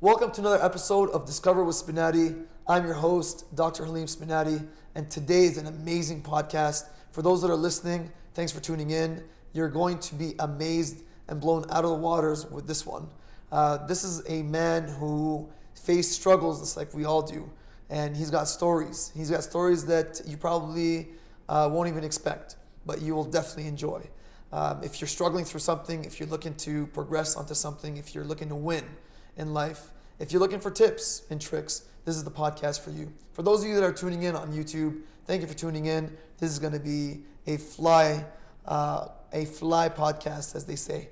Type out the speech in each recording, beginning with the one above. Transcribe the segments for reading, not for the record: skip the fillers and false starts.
Welcome to another episode of Discover with Sbenati. I'm your host, Dr. Halim Sbenati, and today is an amazing podcast. For those that are listening, thanks for tuning in. You're going to be amazed and blown out of the waters with this one. This is a man who faced struggles just like we all do, and he's got stories. He's got stories that you probably won't even expect, but you will definitely enjoy. If you're struggling through something, if you're looking to progress onto something, if you're looking to win in life, if you're looking for tips and tricks, this is the podcast for you. For those of you that are tuning in on YouTube, thank you for tuning in. This is going to be a fly podcast, as they say.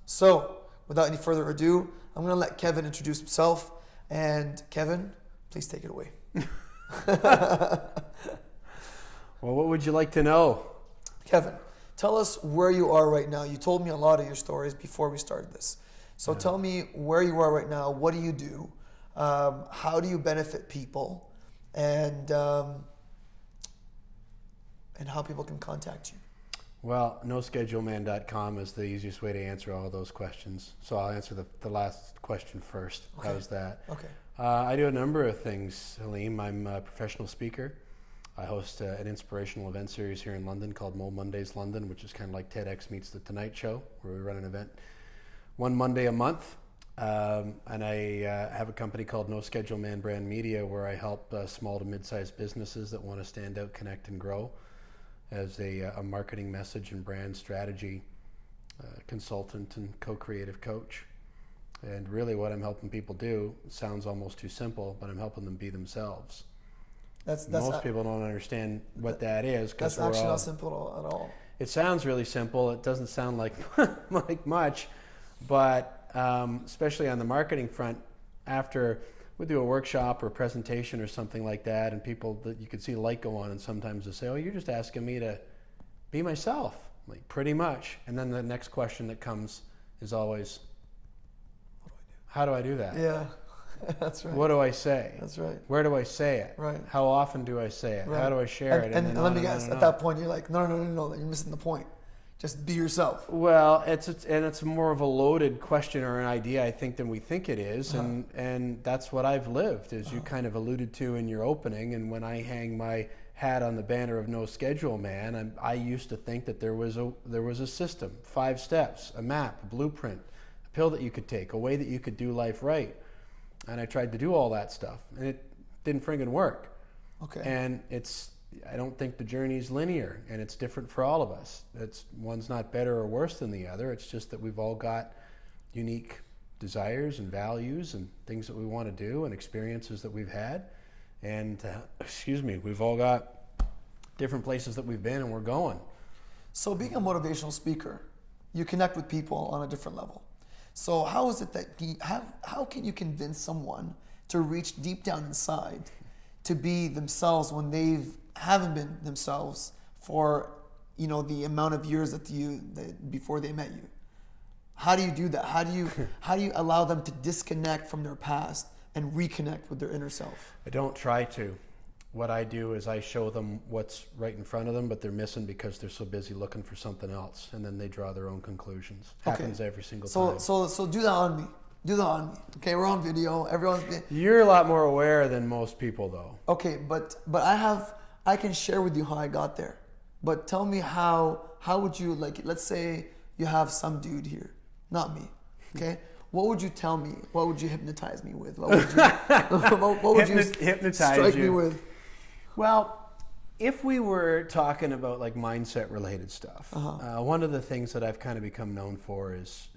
So, without any further ado, I'm going to let Kevin introduce himself. And Kevin, please take it away. Well, what would you like to know? Kevin, tell us where you are right now. You told me a lot of your stories before we started this. So tell me where you are right now. What do you do? How do you benefit people? And how people can contact you. Well, noscheduleman.com is the easiest way to answer all those questions. So I'll answer the last question first. Okay. How's that? Okay. I do a number of things, Halim. I'm a professional speaker. I host an inspirational event series here in London called momondays London, which is kind of like TEDx meets The Tonight Show, where we run an event one Monday a month. And I have a company called No Schedule Man Brand Media, where I help small to mid-size businesses that want to stand out, connect, and grow as a marketing message and brand strategy consultant and co-creative coach. And really what I'm helping people do sounds almost too simple, but I'm helping them be themselves. Most people don't understand what that is. That's actually not simple at all. It sounds really simple. It doesn't sound like much. But especially on the marketing front, after we do a workshop or a presentation or something like that, and people that you could see the light go on, and sometimes they say, "Oh, you're just asking me to be myself." I'm like, pretty much. And then the next question that comes is always, "How do I do that?" Yeah, that's right. What do I say? That's right. Where do I say it? Right. How often do I say it? Right. How do I share it? And let me guess, at that point, you're like, no, you're missing the point. Just be yourself. Well, it's more of a loaded question or an idea, I think, than we think it is, and that's what I've lived, as you kind of alluded to in your opening. And when I hang my hat on the banner of No Schedule Man, I used to think that there was a system, 5 steps, a map, a blueprint, a pill that you could take, a way that you could do life right. And I tried to do all that stuff, and it didn't friggin' work. Okay. And I don't think the journey is linear, and it's different for all of us. One's not better or worse than the other. It's just that we've all got unique desires and values and things that we want to do and experiences that we've had. And, we've all got different places that we've been and we're going. So being a motivational speaker, you connect with people on a different level. So how is it that how can you convince someone to reach deep down inside to be themselves when they haven't been themselves for the amount of years that before they met you? How do you do that? How do you allow them to disconnect from their past and reconnect with their inner self? I don't try to. What I do is I show them what's right in front of them, but they're missing because they're so busy looking for something else, and then they draw their own conclusions. Happens every single time. So do that on me. Do that on me. Okay, we're on video. You're a lot more aware than most people, though. Okay, but I can share with you how I got there. But tell me how would you, like, let's say you have some dude here, not me, okay? What would you tell me? What would you hypnotize me with? What would you strike me with? Well, if we were talking about like mindset related stuff, one of the things that I've kind of become known for is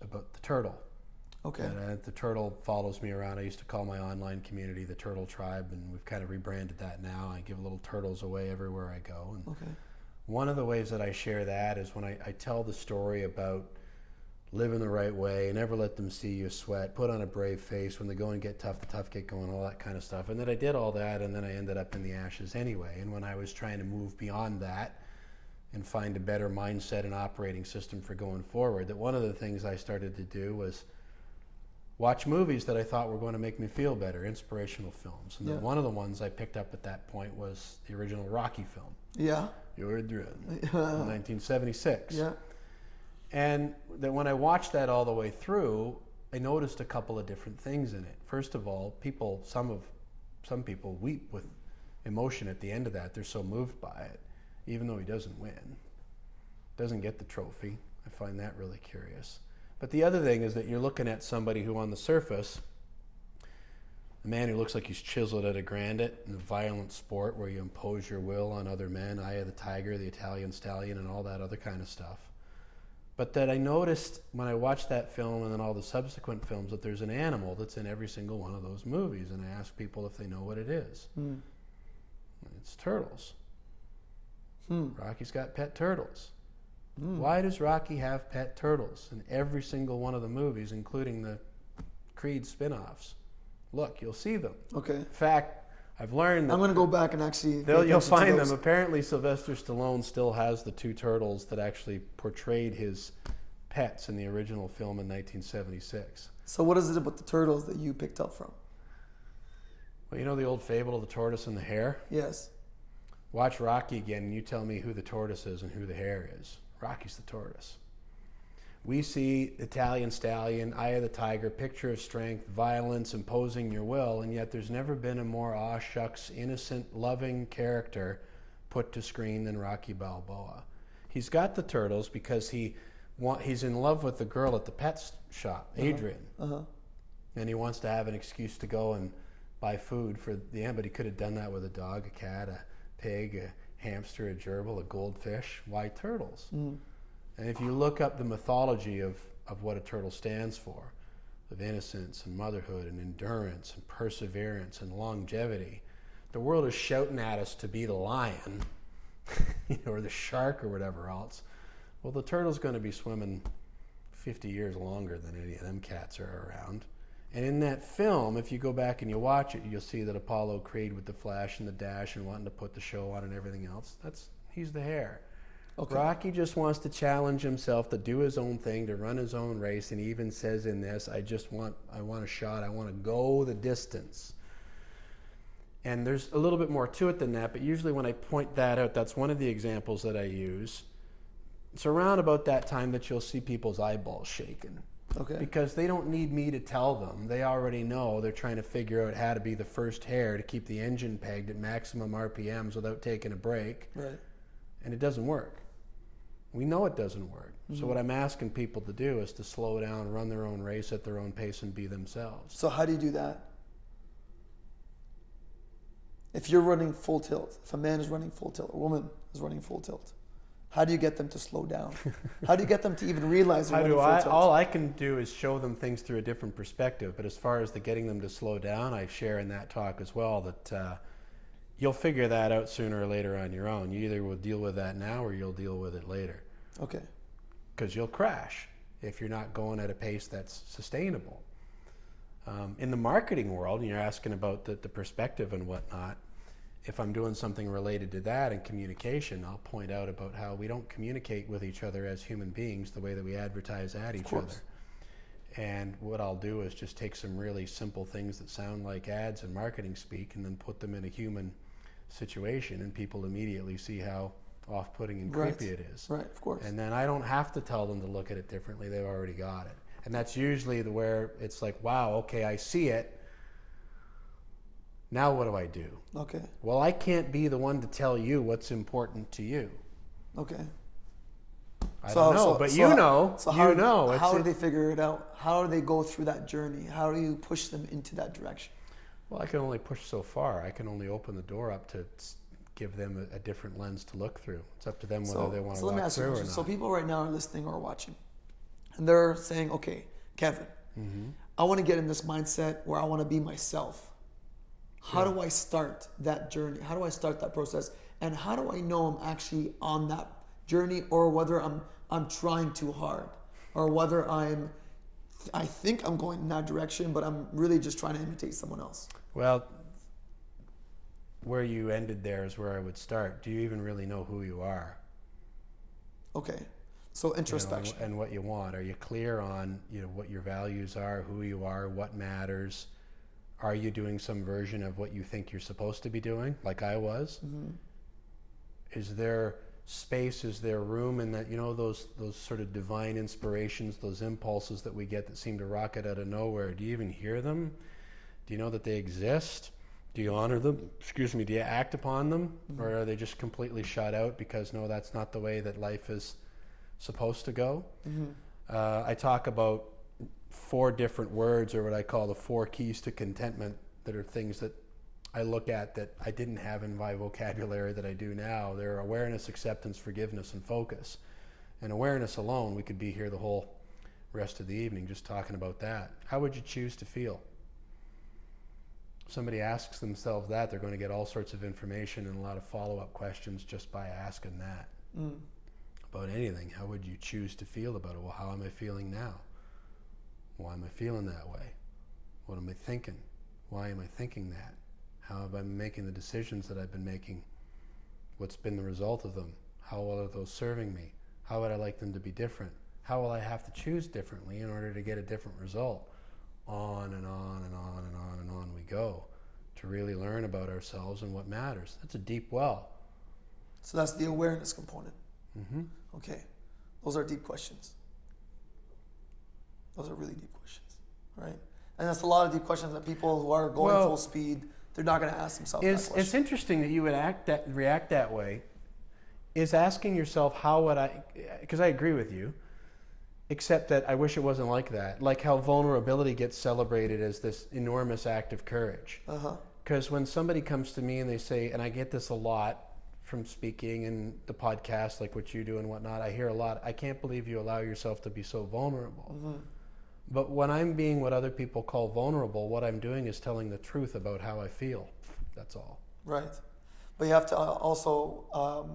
about the turtle. Okay. And the turtle follows me around. I used to call my online community the Turtle Tribe, and we've kind of rebranded that now. I give little turtles away everywhere I go. And okay. One of the ways that I share that is when I tell the story about living the right way, never let them see you sweat, put on a brave face, when the going get tough, the tough get going, all that kind of stuff. And then I did all that, and then I ended up in the ashes anyway. And when I was trying to move beyond that and find a better mindset and operating system for going forward, that one of the things I started to do was watch movies that I thought were going to make me feel better, inspirational films. And then one of the ones I picked up at that point was the original Rocky film. Yeah. You're a Dread, 1976. Yeah. And then when I watched that all the way through, I noticed a couple of different things in it. First of all, some people weep with emotion at the end of that. They're so moved by it, even though he doesn't win, doesn't get the trophy. I find that really curious. But the other thing is that you're looking at somebody who on the surface, a man who looks like he's chiseled out of granite in a violent sport where you impose your will on other men, Eye of the Tiger, the Italian Stallion, and all that other kind of stuff. But that I noticed when I watched that film and then all the subsequent films that there's an animal that's in every single one of those movies. And I ask people if they know what it is. It's turtles. Rocky's got pet turtles. Why does Rocky have pet turtles in every single one of the movies, including the Creed spin-offs? Look, you'll see them. Okay. In fact, I've learned that I'm going to go back and actually... You'll find them. Apparently, Sylvester Stallone still has the two turtles that actually portrayed his pets in the original film in 1976. So what is it about the turtles that you picked up from? Well, you know the old fable of the tortoise and the hare? Yes. Watch Rocky again and you tell me who the tortoise is and who the hare is. Rocky's the tortoise. We see Italian Stallion, Eye of the Tiger, picture of strength, violence, imposing your will, and yet there's never been a more aw shucks, innocent, loving character put to screen than Rocky Balboa. He's got the turtles because he's in love with the girl at the pet shop, Adrian. And he wants to have an excuse to go and buy food for the end, but he could have done that with a dog, a cat, a pig, a hamster, a gerbil, a goldfish. Why turtles? And if you look up the mythology of what a turtle stands for, of innocence and motherhood and endurance and perseverance and longevity, the world is shouting at us to be the lion or the shark or whatever else. Well, the turtle's going to be swimming 50 years longer than any of them cats are around. And in that film, if you go back and you watch it, you'll see that Apollo Creed with the flash and the dash and wanting to put the show on and everything else, he's the hare. Okay. Rocky just wants to challenge himself to do his own thing, to run his own race, and he even says in this, I want a shot, I want to go the distance. And there's a little bit more to it than that, but usually when I point that out, that's one of the examples that I use. It's around about that time that you'll see people's eyeballs shaking. Okay. Because they don't need me to tell them. They already know. They're trying to figure out how to be the first hare to keep the engine pegged at maximum RPMs without taking a break. Right. And it doesn't work. We know it doesn't work. So what I'm asking people to do is to slow down, run their own race at their own pace, and be themselves. So how do you do that? If you're running full tilt, if a man is running full tilt, a woman is running full tilt, how do you get them to slow down? How do you get them to even realize they're running full tilt? All I can do is show them things through a different perspective. But as far as the getting them to slow down, I share in that talk as well that you'll figure that out sooner or later on your own. You either will deal with that now or you'll deal with it later. Okay. Because you'll crash if you're not going at a pace that's sustainable. In the marketing world, and you're asking about the perspective and whatnot, if I'm doing something related to that in communication, I'll point out about how we don't communicate with each other as human beings the way that we advertise at each other. And what I'll do is just take some really simple things that sound like ads and marketing speak and then put them in a human situation, and people immediately see how off-putting and creepy it is. Right, of course. And then I don't have to tell them to look at it differently. They've already got it. And that's usually where it's like, wow, okay, I see it. Now what do I do? Okay. Well, I can't be the one to tell you what's important to you. Okay. I don't know, but you know. So how do they figure it out? How do they go through that journey? How do you push them into that direction? Well, I can only push so far. I can only open the door up to give them a different lens to look through. It's up to them whether they want to walk through or not. So people right now are listening or watching, and they're saying, okay, Kevin, I want to get in this mindset where I want to be myself. How do I start that journey? How do I start that process? And how do I know I'm actually on that journey, or whether I'm trying too hard, or whether I think I'm going in that direction, but I'm really just trying to imitate someone else? Well, where you ended there is where I would start. Do you even really know who you are? Okay. So introspection. And what you want. Are you clear on what your values are, who you are, what matters? Are you doing some version of what you think you're supposed to be doing, like I was? Is there space? Is there room in that, those sort of divine inspirations, those impulses that we get that seem to rocket out of nowhere? Do you even hear them? Do you know that they exist? Do you honor them? Do you act upon them? Or are they just completely shut out because, no, that's not the way that life is supposed to go? I talk about 4 different words, or what I call the 4 keys to contentment, that are things that I look at that I didn't have in my vocabulary that I do now. They're awareness, acceptance, forgiveness, and focus. And awareness alone, we could be here the whole rest of the evening just talking about that. How would you choose to feel? Somebody asks themselves that, they're going to get all sorts of information and a lot of follow-up questions just by asking that. About anything. How would you choose to feel about it? Well, how am I feeling now? Why am I feeling that way? What am I thinking? Why am I thinking that? How have I been making the decisions that I've been making? What's been the result of them? How well are those serving me? How would I like them to be different? How will I have to choose differently in order to get a different result? On and on and on and on and on we go to really learn about ourselves and what matters. That's a deep well. So that's the awareness component. Okay. Those are deep questions. Those are really deep questions, right? And that's a lot of deep questions that people who are going full speed, they're not going to ask themselves that question. It's interesting that you would react that way. Is asking yourself, how would I, because I agree with you, except that I wish it wasn't like that. Like how vulnerability gets celebrated as this enormous act of courage. Because when somebody comes to me and they say, and I get this a lot from speaking and the podcast, like what you do and whatnot, I hear a lot, I can't believe you allow yourself to be so vulnerable. But when I'm being what other people call vulnerable, what I'm doing is telling the truth about how I feel. That's all. Right. But you have to also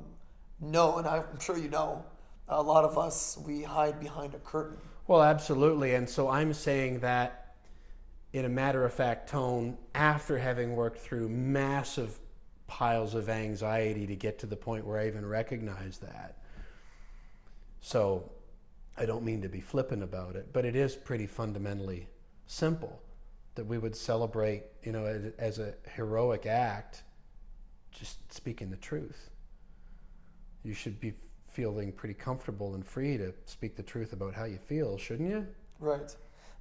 know, and I'm sure you know, a lot of us, we hide behind a curtain. Well, absolutely. And so I'm saying that in a matter-of-fact tone after having worked through massive piles of anxiety to get to the point where I even recognize that. So I don't mean to be flippant about it, but it is pretty fundamentally simple that we would celebrate, as a heroic act, just speaking the truth. You should be feeling pretty comfortable and free to speak the truth about how you feel, shouldn't you? Right.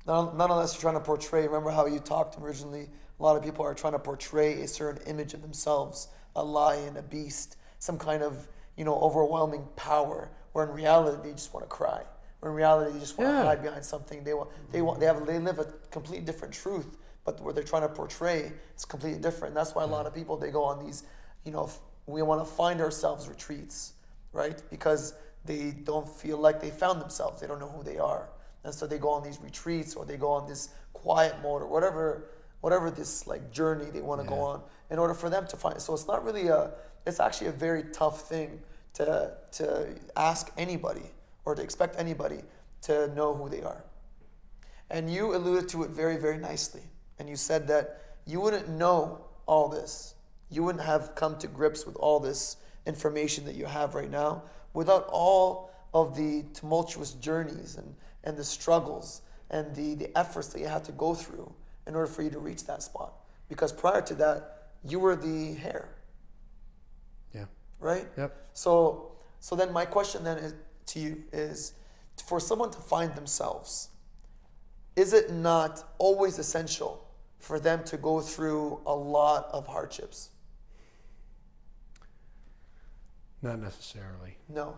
Not unless you're trying to portray, remember how you talked originally, a lot of people are trying to portray a certain image of themselves, a lion, a beast, some kind of, overwhelming power, where in reality they just want to cry. Where in reality they just want to hide behind something. They live a completely different truth, but what they're trying to portray is completely different. And that's why a lot of people, they go on these, we want to find ourselves retreats, right? Because they don't feel like they found themselves. They don't know who they are. And so they go on these retreats, or they go on this quiet mode, or whatever this like journey they want to go on in order for them to find. So it's not really it's actually a very tough thing to ask anybody or to expect anybody to know who they are. And you alluded to it very, very nicely. And you said that you wouldn't know all this. You wouldn't have come to grips with all this information that you have right now without all of the tumultuous journeys and the struggles and the efforts that you had to go through in order for you to reach that spot. Because prior to that, you were the hare. Yeah. Right? Yep. So then my question then to you is, for someone to find themselves, is it not always essential for them to go through a lot of hardships? Not necessarily. No.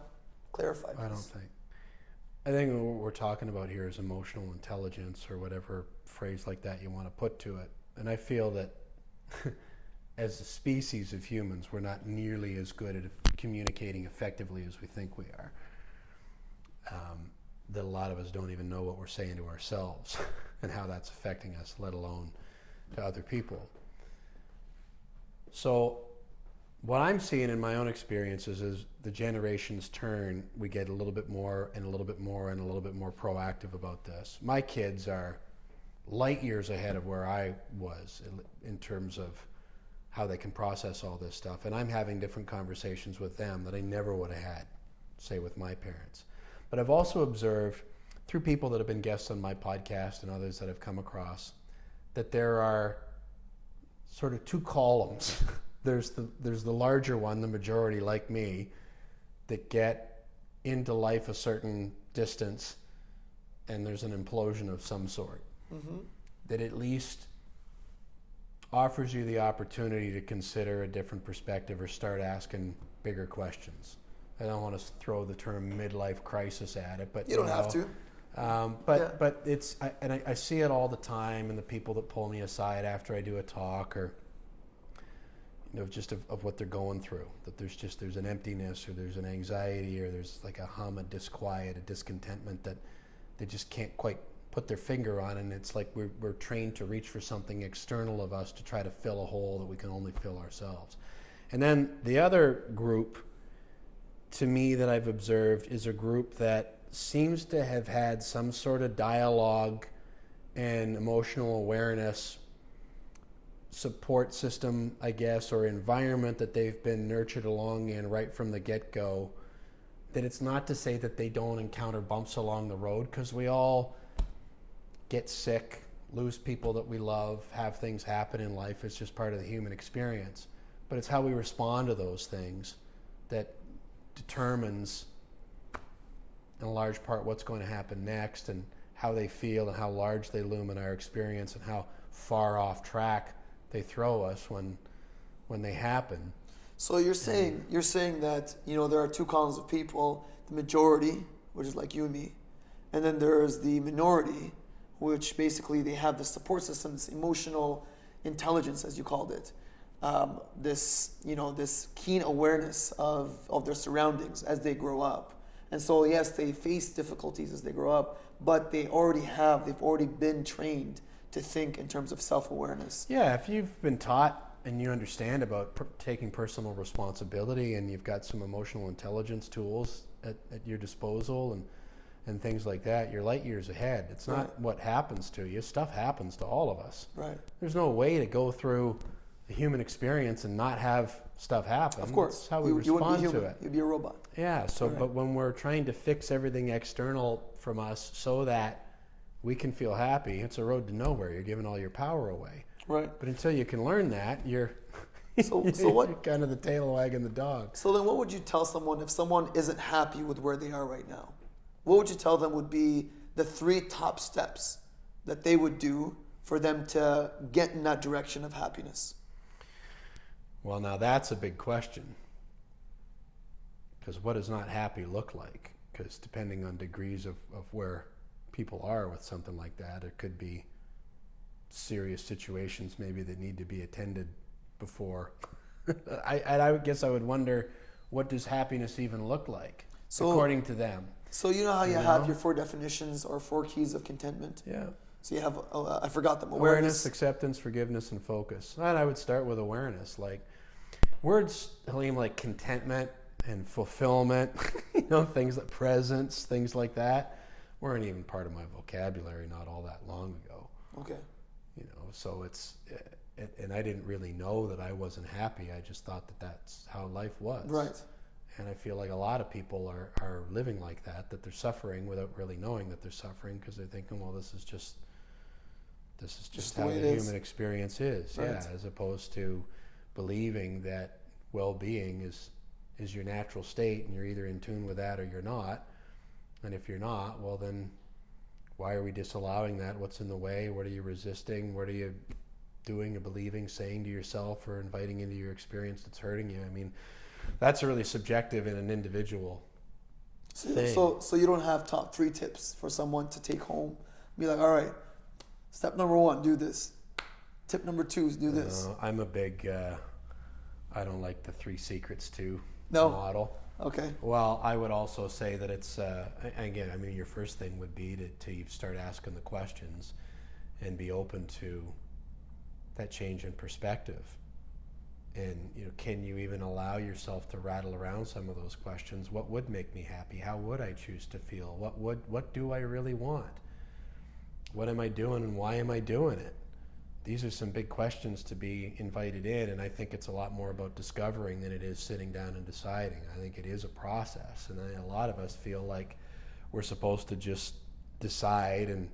Clarify, please. I don't think. I think what we're talking about here is emotional intelligence, or whatever phrase like that you want to put to it. And I feel that as a species of humans, we're not nearly as good at communicating effectively as we think we are. That a lot of us don't even know what we're saying to ourselves and how that's affecting us, let alone to other people. So what I'm seeing in my own experiences is the generations turn, we get a little bit more and a little bit more and a little bit more proactive about this. My kids are light years ahead of where I was in terms of how they can process all this stuff. And I'm having different conversations with them that I never would have had, say, with my parents. But I've also observed through people that have been guests on my podcast and others that I've come across that there are sort of two columns. There's the larger one, the majority like me, that get into life a certain distance and there's an implosion of some sort, that at least offers you the opportunity to consider a different perspective or start asking bigger questions. I don't want to throw the term midlife crisis at it, but you don't have to. But it's I see it all the time in the people that pull me aside after I do a talk, or just of what they're going through. That there's an emptiness, or there's an anxiety, or there's like a hum, a disquiet, a discontentment that they just can't quite put their finger on, and it's like we're trained to reach for something external of us to try to fill a hole that we can only fill ourselves. And then the other group, to me, that I've observed is a group that seems to have had some sort of dialogue and emotional awareness support system, I guess, or environment that they've been nurtured along in right from the get-go. That it's not to say that they don't encounter bumps along the road, because we all get sick, lose people that we love, have things happen in life. It's just part of the human experience. But it's how we respond to those things that determines, in a large part, what's going to happen next, and how they feel, and how large they loom in our experience, and how far off track they throw us when they happen. So you're saying that there are two columns of people: the majority, which is like you and me, and then there's the minority, which basically they have the support system, this emotional intelligence, as you called it, this keen awareness of their surroundings as they grow up. And so yes, they face difficulties as they grow up, but they've already been trained to think in terms of self-awareness. Yeah, if you've been taught and you understand about taking personal responsibility, and you've got some emotional intelligence tools at your disposal and things like that, you're light years ahead. It's not what happens to you. Stuff happens to all of us. Right. There's no way to go through the human experience and not have stuff happen. Of course. That's how we respond to it. You'd be a robot. Yeah, so but when we're trying to fix everything external from us so that we can feel happy, it's a road to nowhere. You're giving all your power away. Right. But until you can learn that, you're you're kind of the tail wagging the dog. So then what would you tell someone if someone isn't happy with where they are right now? What would you tell them would be the 3 top steps that they would do for them to get in that direction of happiness? Well, now that's a big question. Because what does not happy look like? Because depending on degrees of where people are with something like that, it could be serious situations maybe that need to be attended before. I guess I would wonder, what does happiness even look like, according to them? So you know how you have your 4 definitions or 4 keys of contentment? Yeah. So you have, I forgot them. Awareness, acceptance, forgiveness, and focus. And I would start with awareness. Like words, Halim, like contentment and fulfillment, things like presence, things like that, weren't even part of my vocabulary not all that long ago. Okay. So it's, and I didn't really know that I wasn't happy. I just thought that that's how life was. Right. And I feel like a lot of people are living like that they're suffering without really knowing that they're suffering, because they're thinking, well, this is just how the human experience is. Right. Yeah, as opposed to believing that well-being is your natural state, and you're either in tune with that or you're not. And if you're not, well then why are we disallowing that? What's in the way? What are you resisting? What are you doing or believing, saying to yourself, or inviting into your experience that's hurting you? I mean, that's really subjective in an individual thing. So you don't have top 3 tips for someone to take home? Be like, all right, step number 1, do this. Tip number 2 is do this. I'm a big, I don't like the 3 secrets to model. Okay. Well, I would also say that it's, again, I mean, your first thing would be to start asking the questions and be open to that change in perspective. And, can you even allow yourself to rattle around some of those questions? What would make me happy? How would I choose to feel? What do I really want? What am I doing, and why am I doing it? These are some big questions to be invited in, and I think it's a lot more about discovering than it is sitting down and deciding. I think it is a process, and a lot of us feel like we're supposed to just decide and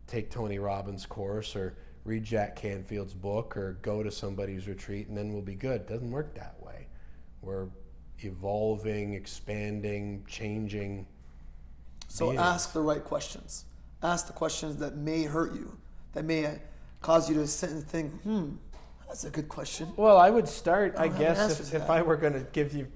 take Tony Robbins' course or read Jack Canfield's book or go to somebody's retreat and then we'll be good. It doesn't work that way. We're evolving, expanding, changing. So beings. ask the right questions. Ask the questions that may hurt you, that may cause you to sit and think, that's a good question. Well, I would start, I don't have an answer guess, to if that. I were going to give you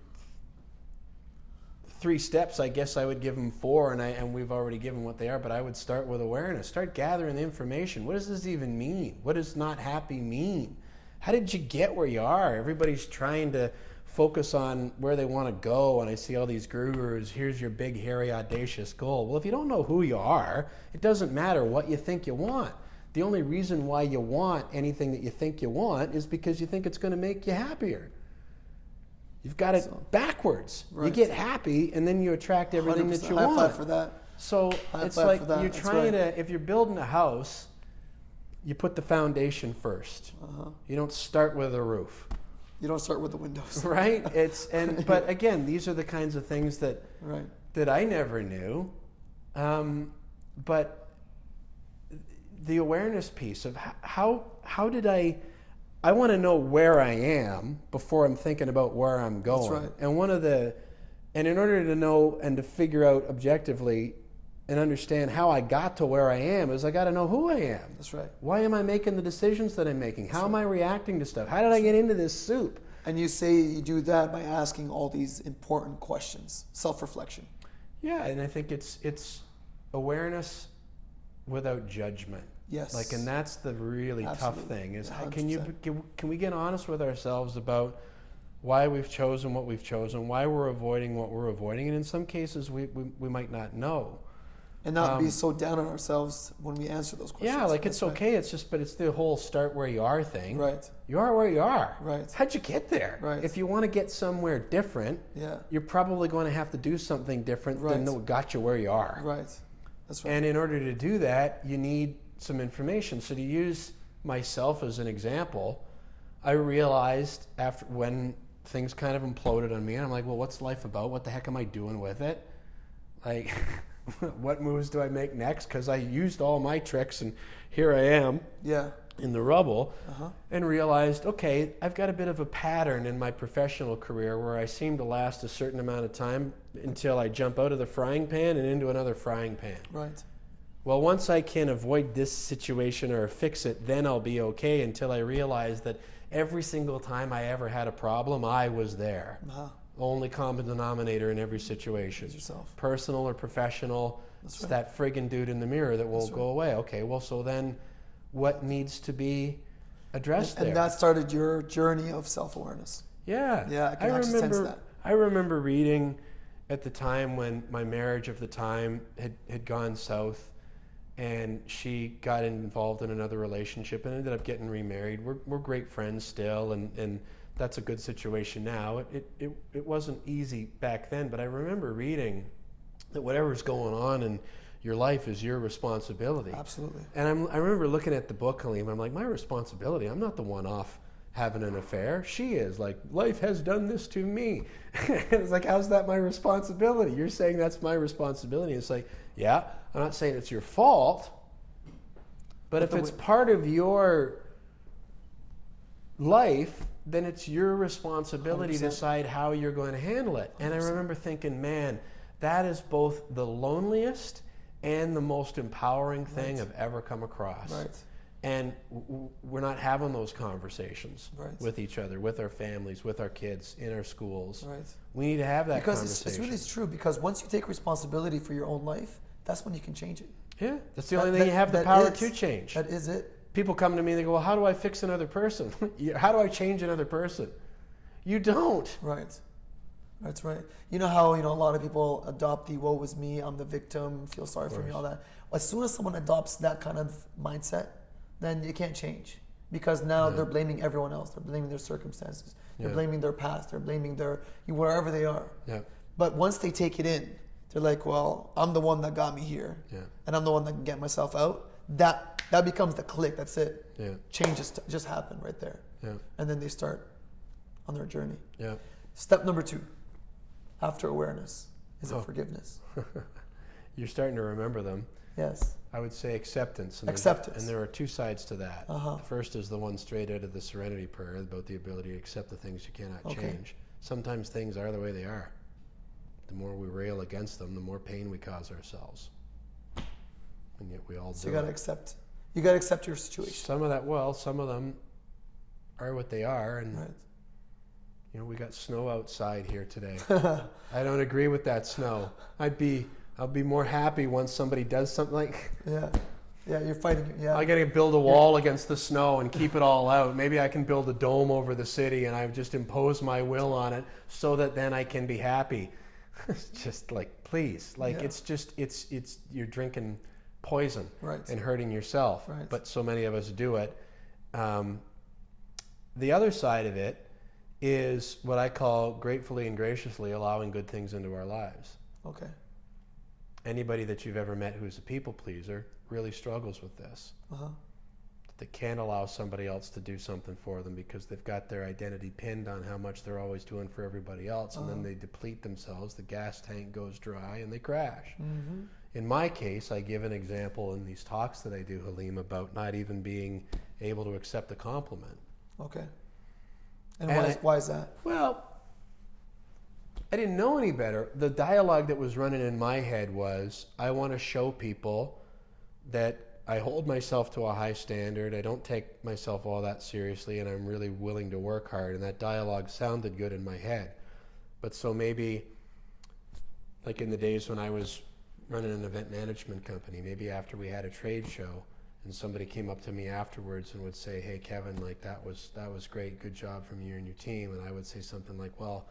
3 steps, I guess I would give them 4, and we've already given what they are, but I would start with awareness. Start gathering the information. What does this even mean? What does not happy mean? How did you get where you are? Everybody's trying to focus on where they want to go, and I see all these gurus, here's your big, hairy, audacious goal. Well, if you don't know who you are, it doesn't matter what you think you want. The only reason why you want anything that you think you want is because you think it's going to make you happier. You've got it backwards. Right. You get happy, and then you attract everything that you High want. five for that. So High it's five like for that. you're That's trying right. to, if you're building a house, you put the foundation first. You don't start with a roof, You don't start with the windows. right? But again, these are the kinds of things that Right. that I never knew. But the awareness piece of how did I want to know where I am before I'm thinking about where I'm going. That's right. And in order to know and to figure out objectively and understand how I got to where I am is I got to know who I am. That's right. Why am I making the decisions that I'm making? How am I reacting to stuff? How did I get into this soup? And you say you do that by asking all these important questions, self-reflection. Yeah, and I think it's awareness without judgment. Yes. And that's the really tough Absolutely. thing is 100%. can we get honest with ourselves about why we've chosen what we've chosen, why we're avoiding what we're avoiding, and in some cases we might not know. And not be so down on ourselves when we answer those questions. Yeah, That's it's right. okay. But it's the whole start where you are thing. Right. You are where you are. Right. How'd you get there? Right. If you want to get somewhere different, Yeah. you're probably going to have to do something different than Right. what got you where you are. Right. That's right. And in order to do that, you need some information. So to use myself as an example, I realized after when things kind of imploded on me, and I'm like, well, what's life about? What the heck am I doing with it? Like, what moves do I make next? Because I used all my tricks, and here I am Yeah. in the rubble, and realized, okay, I've got a bit of a pattern in my professional career where I seem to last a certain amount of time until I jump out of the frying pan and into another frying pan. Right. Well, once I can avoid this situation or fix it, then I'll be okay, until I realize that every single time I ever had a problem, I was there. Only common denominator in every situation. It's yourself. Personal or professional, it's that friggin' dude in the mirror that won't go away. Okay, well, so then what needs to be addressed there? And that started your journey of self-awareness. Yeah. Yeah, I can actually sense that. I remember reading at the time when my marriage of the time had gone south, and she got involved in another relationship and ended up getting remarried. We're great friends still, and that's a good situation now. It wasn't easy back then, but I remember reading that whatever's going on in your life is your responsibility. Absolutely. And I remember looking at the book, Halim, I'm like, my responsibility? I'm not the one off having an affair. She is. Like, life has done this to me. It's like, how's that my responsibility? You're saying that's my responsibility. It's like, yeah, I'm not saying it's your fault, but if it's part of your life, then it's your responsibility 100%. to decide how you're going to handle it. And I remember thinking, man, that is both the loneliest and the most empowering thing I've ever come across. Right. And we're not having those conversations with each other, with our families, with our kids, in our schools. Right. We need to have that Because conversation. it's true, because once you take responsibility for your own life, that's when you can change it. Yeah, that's the only thing you have the power to change. That is it. People come to me and they go, well, how do I fix another person? How do I change another person? You don't. Right. That's right. You know how, a lot of people adopt the woe is me, I'm the victim, feel sorry for me, all that. As soon as someone adopts that kind of mindset, then you can't change. Because now they're blaming everyone else. They're blaming their circumstances. They're blaming their past. They're blaming wherever they are. Yeah. But once they take it in, they're like, well, I'm the one that got me here. Yeah. And I'm the one that can get myself out. That becomes the click. That's it. Yeah. Changes just happen right there. Yeah. And then they start on their journey. Yeah. Step number 2, after awareness, is it forgiveness? You're starting to remember them. Yes. I would say acceptance. Acceptance. And there are 2 sides to that. The first is the one straight out of the Serenity Prayer about the ability to accept the things you cannot change. sometimes things are the way they are. The more we rail against them, the more pain we cause ourselves. And yet we all do. So you got to accept. You got to accept your situation. Some of them are what they are, and Right. you know, we got snow outside here today. I don't agree with that snow. I'll be more happy once somebody does something like. Yeah. Yeah, you're fighting. Yeah. I got to build a wall against the snow and keep it all out. Maybe I can build a dome over the city and I've just imposed my will on it so that then I can be happy. It's just like, please, like Yeah. it's you're drinking poison Right. and hurting yourself. Right. But so many of us do it. The other side of it is what I call gratefully and graciously allowing good things into our lives. Okay. Anybody that you've ever met who's a people pleaser really struggles with this. Uh-huh. They can't allow somebody else to do something for them because they've got their identity pinned on how much they're always doing for everybody else, and then they deplete themselves, the gas tank goes dry, and they crash. Mm-hmm. In my case, I give an example in these talks that I do, Halim, about not even being able to accept a compliment. Okay. And why is that? Well, I didn't know any better. The dialogue that was running in my head was, I want to show people that I hold myself to a high standard. I don't take myself all that seriously, and I'm really willing to work hard. And that dialogue sounded good in my head. But so maybe, like in the days when I was running an event management company, maybe after we had a trade show, and somebody came up to me afterwards and would say, hey, Kevin, like that was great. Good job from you and your team. And I would say something like, well,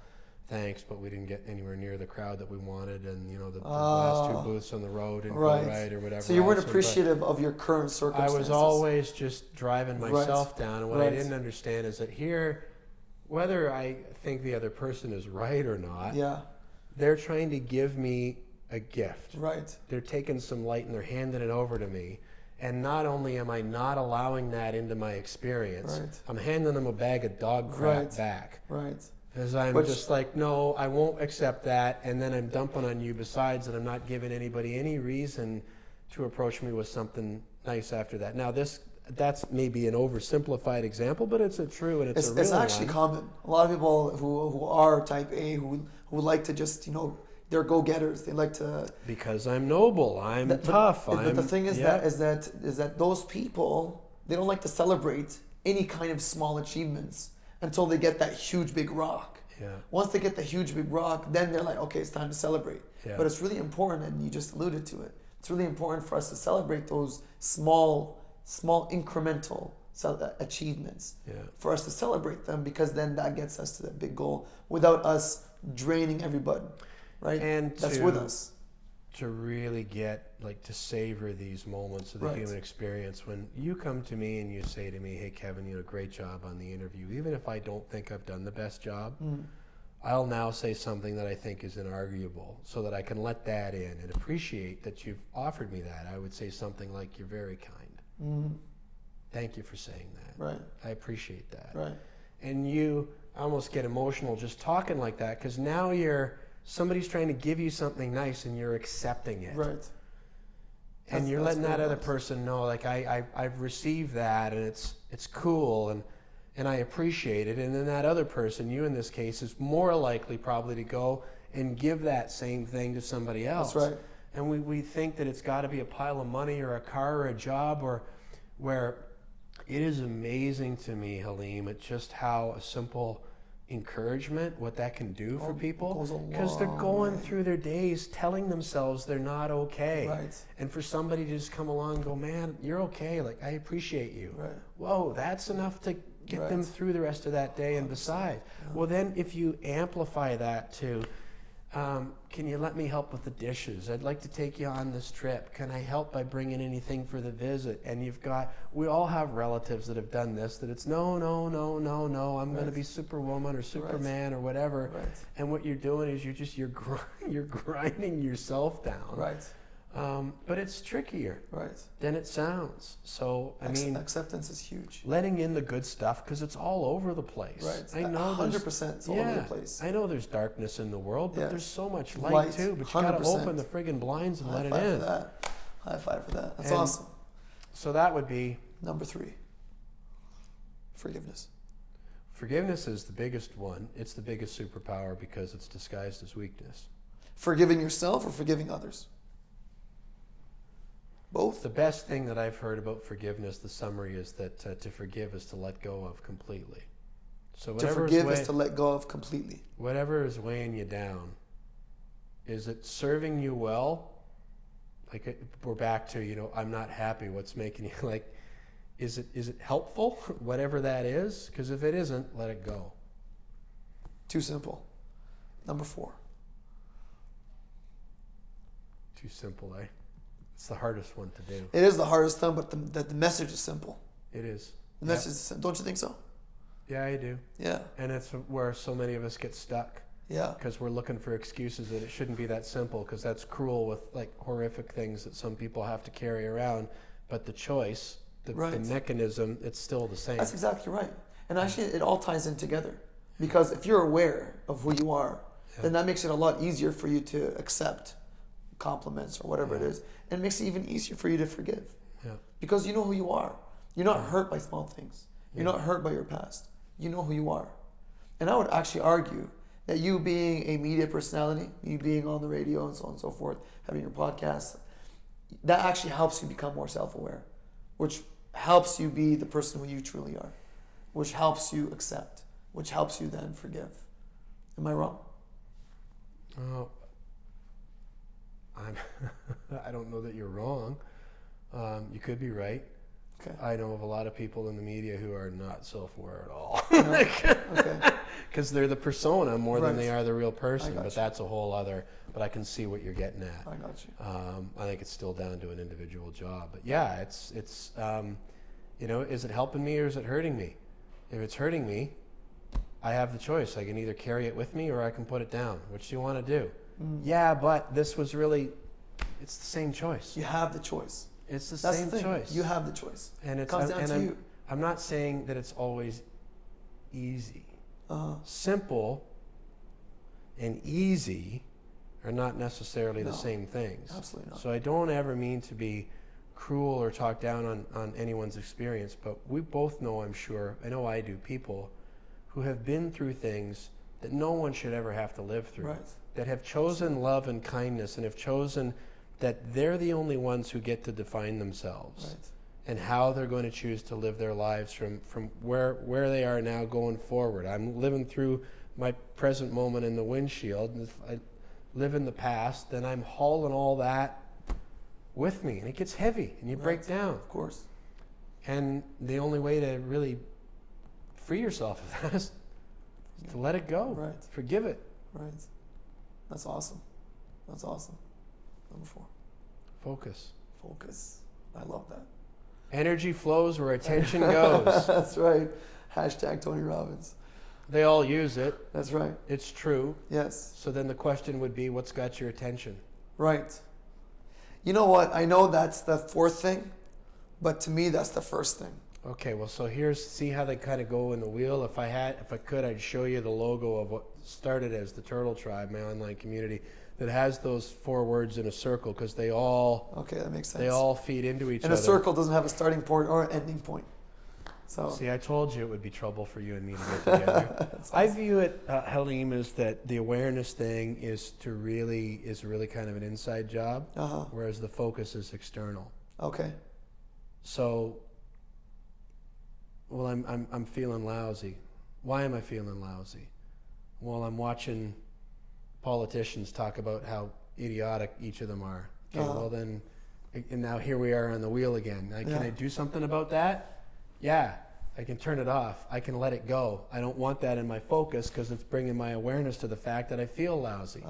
thanks, but we didn't get anywhere near the crowd that we wanted, and you know the last two booths on the road didn't go right or whatever. So you weren't else. appreciative of your current circumstances. I was always just driving myself down, and what I didn't understand is that here, whether I think the other person is right or not, they're trying to give me a gift. Right. They're taking some light and they're handing it over to me. And not only am I not allowing that into my experience, I'm handing them a bag of dog crap back. Right. Because I'm just like, no, I won't accept that, and then I'm dumping on you besides, and I'm not giving anybody any reason to approach me with something nice after that. Now, that's maybe an oversimplified example, but it's a true and it's a real one. It's actually common. A lot of people who are type A, who like to just, they're go-getters. They like to... Because I'm noble, I'm tough. But the thing is that those people, they don't like to celebrate any kind of small achievements until they get that huge big rock. Yeah. Once they get the huge big rock, then they're like, okay, it's time to celebrate. Yeah. But it's really important, and you just alluded to it. It's really important for us to celebrate those small incremental achievements. Yeah. For us to celebrate them, because then that gets us to that big goal without us draining everybody, right? And that's with us. To really get, to savor these moments of the human experience. When you come to me and you say to me, hey, Kevin, great job on the interview. Even if I don't think I've done the best job, I'll now say something that I think is inarguable so that I can let that in and appreciate that you've offered me that. I would say something like, you're very kind. Thank you for saying that. Right. I appreciate that. Right. And you almost get emotional just talking like that, because now somebody's trying to give you something nice and you're accepting it. Right. And you're letting that other person know, I've received that, and it's cool, and I appreciate it. And then that other person, you in this case, is more likely probably to go and give that same thing to somebody else. That's right. And we think that it's got to be a pile of money or a car or a job, or where it is amazing to me, Halim, at just how a simple encouragement, what that can do for people, because they're going through their days telling themselves they're not okay. Right. And for somebody to just come along and go, man, you're okay, I appreciate you. Right. Whoa, that's enough to get them through the rest of that day and beside. Well, then if you amplify that to, can you let me help with the dishes? I'd like to take you on this trip. Can I help by bringing anything for the visit? And we all have relatives that have done this, that it's no, I'm going to be Superwoman or Superman or whatever. Right. And what you're doing is you're grinding yourself down. Right. But it's trickier than it sounds. So, acceptance is huge. Letting in the good stuff, because it's all over the place. Right. I know 100% it's all over the place. I know there's darkness in the world, but there's so much light too. But you 100%. got to open the friggin' blinds and let it in. High five for that. That's awesome. So that would be number 3. Forgiveness. Forgiveness is the biggest one. It's the biggest superpower because it's disguised as weakness. Forgiving yourself or forgiving others? Both? The best thing that I've heard about forgiveness, the summary is that to forgive is to let go of completely. So To forgive is to let go of completely. Whatever is weighing you down, is it serving you well? Like we're back to, I'm not happy. What's making you like, is it helpful? Whatever that is, because if it isn't, let it go. Too simple. Number 4. Too simple, eh? It's the hardest one to do. It is the hardest thing, but the message is simple. It is. The message is simple. Don't you think so? Yeah, I do. Yeah. And it's where so many of us get stuck. Yeah. Because we're looking for excuses that it shouldn't be that simple, because that's cruel with like horrific things that some people have to carry around. But the choice, the mechanism, it's still the same. That's exactly right. And actually, it all ties in together. Because if you're aware of who you are, then that makes it a lot easier for you to accept compliments or whatever it is. And it makes it even easier for you to forgive. Yeah. Because you know who you are. You're not hurt by small things. You're not hurt by your past. You know who you are. And I would actually argue that you being a media personality, you being on the radio and so on and so forth, having your podcast, that actually helps you become more self-aware, which helps you be the person who you truly are, which helps you accept, which helps you then forgive. Am I wrong? Oh, I don't know that you're wrong. You could be right. Okay. I know of a lot of people in the media who are not self-aware at all. Okay. Because they're the persona more than they are the real person. But you. that's a whole other, but I can see what you're getting at. I got you. I think it's still down to an individual job. But yeah, it's is it helping me or is it hurting me? If it's hurting me, I have the choice. I can either carry it with me or I can put it down. Which do you want to do? Yeah, but this was really, it's the same choice. You have the choice. It's the That's same the thing. choice. You have the choice. And it comes down to you. I'm not saying that it's always easy. Uh-huh. Simple and easy are not necessarily the same things. Absolutely not. So I don't ever mean to be cruel or talk down on anyone's experience, but we both know, I'm sure, I know I do, people who have been through things that no one should ever have to live through. Right. That have chosen love and kindness and have chosen that they're the only ones who get to define themselves. Right. And how they're going to choose to live their lives from where they are now going forward. I'm living through my present moment in the windshield. And if I live in the past, then I'm hauling all that with me. And it gets heavy and you break down. Of course. And the only way to really free yourself of that is to let it go. Right. Forgive it. Right. That's awesome. That's awesome. Number 4. Focus. Focus. I love that. Energy flows where attention goes. That's right. Hashtag Tony Robbins. They all use it. That's right. It's true. Yes. So then the question would be, what's got your attention? Right. You know what? I know that's the 4th thing, but to me, that's the first thing. Okay, well, so see how they kind of go in the wheel. If I could, I'd show you the logo of what started as the Turtle Tribe, my online community, that has those 4 words in a circle because they all okay, that makes sense. They all feed into each other. And a circle doesn't have a starting point or an ending point. So see, I told you it would be trouble for you and me to get together. awesome. I view it, Halim, is that the awareness thing is really kind of an inside job, whereas the focus is external. Okay. So, well, I'm feeling lousy. Why am I feeling lousy? Well, I'm watching politicians talk about how idiotic each of them are. Okay, well then, and now here we are on the wheel again. Can I do something about that? Yeah, I can turn it off. I can let it go. I don't want that in my focus because it's bringing my awareness to the fact that I feel lousy.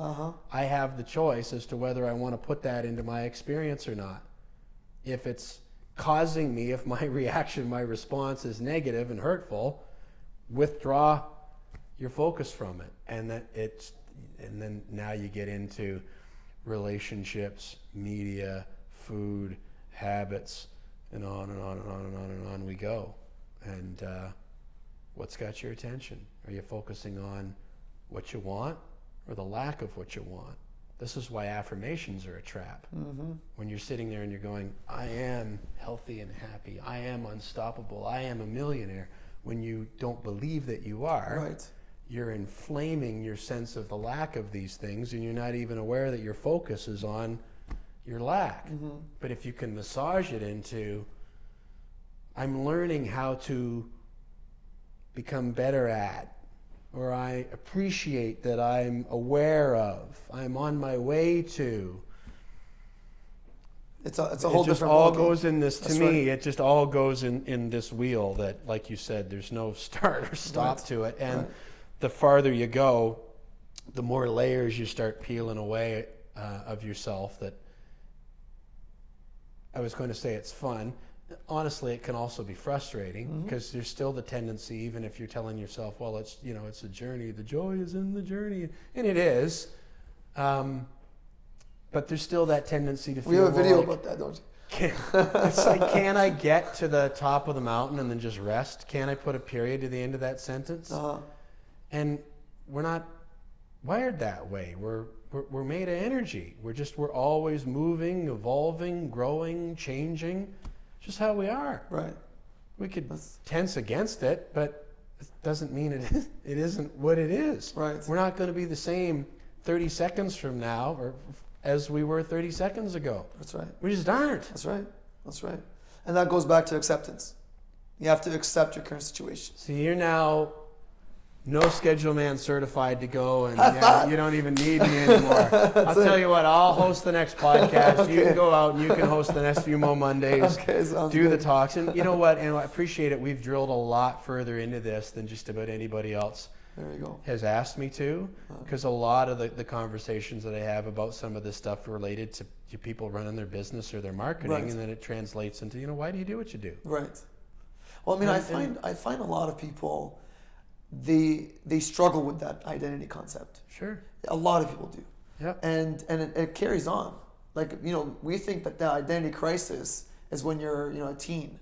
I have the choice as to whether I want to put that into my experience or not. If it's causing me, if my reaction, my response is negative and hurtful, withdraw your focus from it. And then now you get into relationships, media, food, habits, and on and on and on and on and on we go. And what's got your attention? Are you focusing on what you want or the lack of what you want? This is why affirmations are a trap. When you're sitting there and you're going, I am healthy and happy, I am unstoppable, I am a millionaire. when you don't believe that you are, Right. you're inflaming your sense of the lack of these things, and you're not even aware that your focus is on your lack. But if you can massage it into, I'm learning how to become better at, or I appreciate that I'm aware of, I'm on my way to. It's a whole it just different all ballgame. goes in this, to That's me, right. it just all goes in this wheel that, like you said, there's no start or stop Right. to it. And Right. the farther you go, the more layers you start peeling away of yourself. That I was going to say it's fun. Honestly, it can also be frustrating, because there's still the tendency, even if you're telling yourself, well, it's, you know, it's a journey, the joy is in the journey, and it is. But there's still that tendency to feel, We have a video like, about that, don't you? it's like, can I get to the top of the mountain and then just rest? Can I put a period to the end of that sentence? And we're not wired that way. We're made of energy. We're always moving, evolving, growing, changing. It's just how we are. Right. We could tense against it, but it doesn't mean it isn't what it is. Right. We're not going to be the same 30 seconds from now or as we were 30 seconds ago. That's right. We just aren't. That's right. That's right. And that goes back to acceptance. You have to accept your current situation. See, you're now no schedule man certified to go, and yeah, you don't even need me anymore. I'll tell you what, I'll host the next podcast. Okay. You can go out and you can host the next few Mondays. Okay, sounds do good. the talks. And you know what? And I appreciate it. We've drilled a lot further into this than just about anybody else There you go. has asked me to, because a lot of the conversations that I have about some of this stuff related to people running their business or their marketing, Right. and then it translates into, you know, why do you do what you do? Right. Well, I mean, I find a lot of people, they struggle with that identity concept. Sure. A lot of people do. Yeah. And it carries on. Like, you know, we think that the identity crisis is when you're, you know, a teen.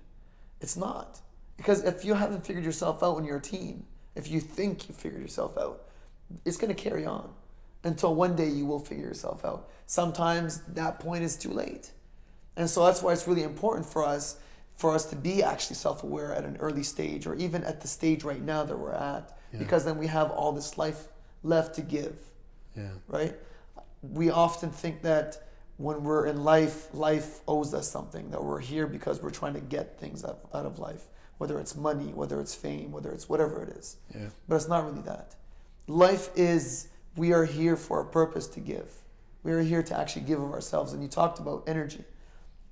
It's not. Because if you haven't figured yourself out when you're a teen, if you think you figured yourself out, it's going to carry on until one day you will figure yourself out. Sometimes that point is too late. And so that's why it's really important for us to be actually self-aware at an early stage, or even at the stage right now that we're at, because then we have all this life left to give. Yeah. Right? We often think that when we're in life owes us something, that we're here because we're trying to get things out of life, whether it's money, whether it's fame, whether it's whatever it is. Yeah. But it's not really that. Life is, we are here for a purpose to give. We are here to actually give of ourselves. And you talked about energy.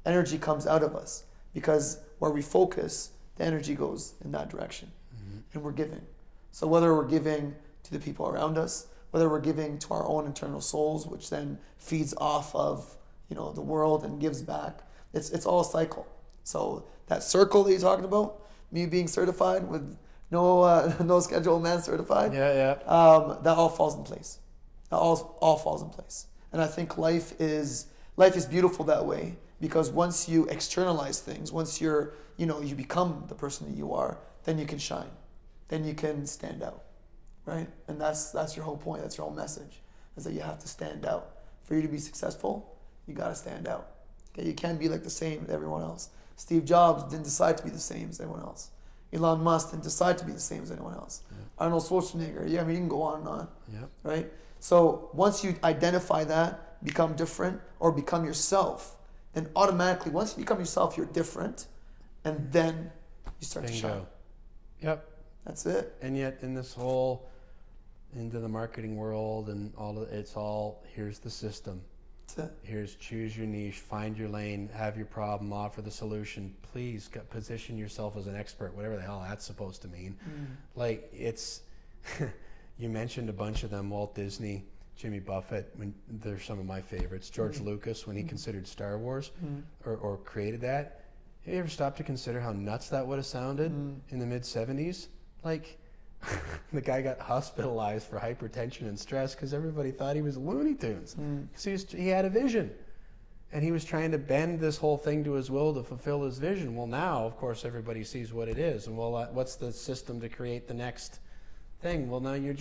Energy comes out of us because where we focus, the energy goes in that direction. And we're giving. So whether we're giving to the people around us, whether we're giving to our own internal souls, which then feeds off of, you know, the world and gives back, it's all a cycle. So that circle that you're talking about, me being certified with no schedule man certified, that all falls in place. That all falls in place. And I think life is beautiful that way, because once you externalize things, once you become the person that you are, then you can shine. Then you can stand out. Right? And that's your whole point. That's your whole message, is that you have to stand out. For you to be successful, you got to stand out. Okay? You can't be like the same as everyone else. Steve Jobs didn't decide to be the same as everyone else. Elon Musk didn't decide to be the same as anyone else. Yeah. Arnold Schwarzenegger. I mean, you can go on and on. Yeah. Right? So once you identify that, become different, or become yourself, then automatically, once you become yourself, you're different, and then you start to shine. Yep. That's it. And yet, in this whole, into the marketing world and it's all, here's the system. That's it. Here's choose your niche, find your lane, have your problem, offer the solution. Please position yourself as an expert, whatever the hell that's supposed to mean. Like, it's, you mentioned a bunch of them, Walt Disney, Jimmy Buffett, when they're some of my favorites. George Lucas, when he considered Star Wars or created that. Have you ever stopped to consider how nuts that would have sounded in the mid-'70s? Like, the guy got hospitalized for hypertension and stress because everybody thought he was Looney Tunes. Because he had a vision. And he was trying to bend this whole thing to his will to fulfill his vision. Well, now, of course, everybody sees what it is. And, well, what's the system to create the next thing? Well, now you're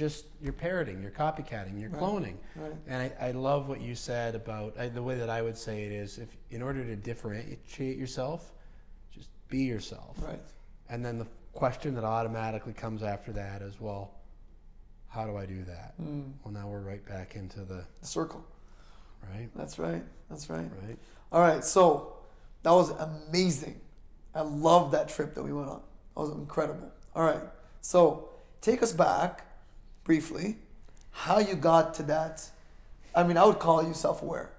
parroting, you're copycatting, you're cloning. Right. And I love what you said about, the way that I would say it is, in order to differentiate yourself, just be yourself. Right. And then the question that automatically comes after that is, well, how do I do that? Well, now we're right back into the circle. Right? That's right. Right. All right, so that was amazing. I love that trip that we went on. That was incredible. All right, so take us back briefly, how you got to that. I mean, I would call you self-aware,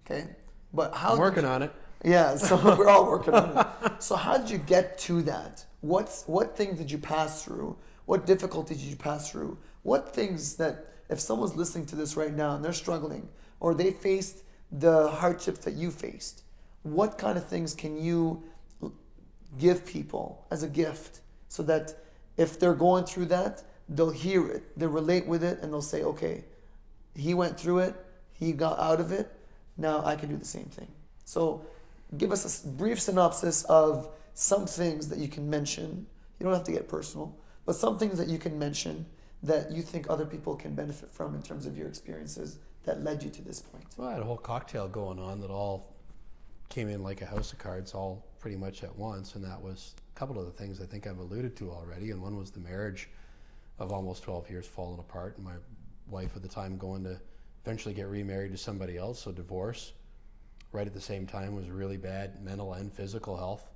okay? But how? I'm working on it. Yeah, so we're all working on it. So how did you get to that? What things did you pass through? What difficulties did you pass through? What things that, if someone's listening to this right now and they're struggling, or they faced the hardships that you faced, what kind of things can you give people as a gift so that if they're going through that, they'll hear it, they'll relate with it, and they'll say, okay, he went through it, he got out of it, now I can do the same thing. So give us a brief synopsis of some things that you can mention. You don't have to get personal, but some things that you can mention that you think other people can benefit from in terms of your experiences that led you to this point. Well, I had a whole cocktail going on that all came in like a house of cards, all pretty much at once, and that was a couple of the things I think I've alluded to already, and one was the marriage of almost 12 years falling apart, and my wife at the time going to eventually get remarried to somebody else, so divorce. Right at the same time was really bad mental and physical health.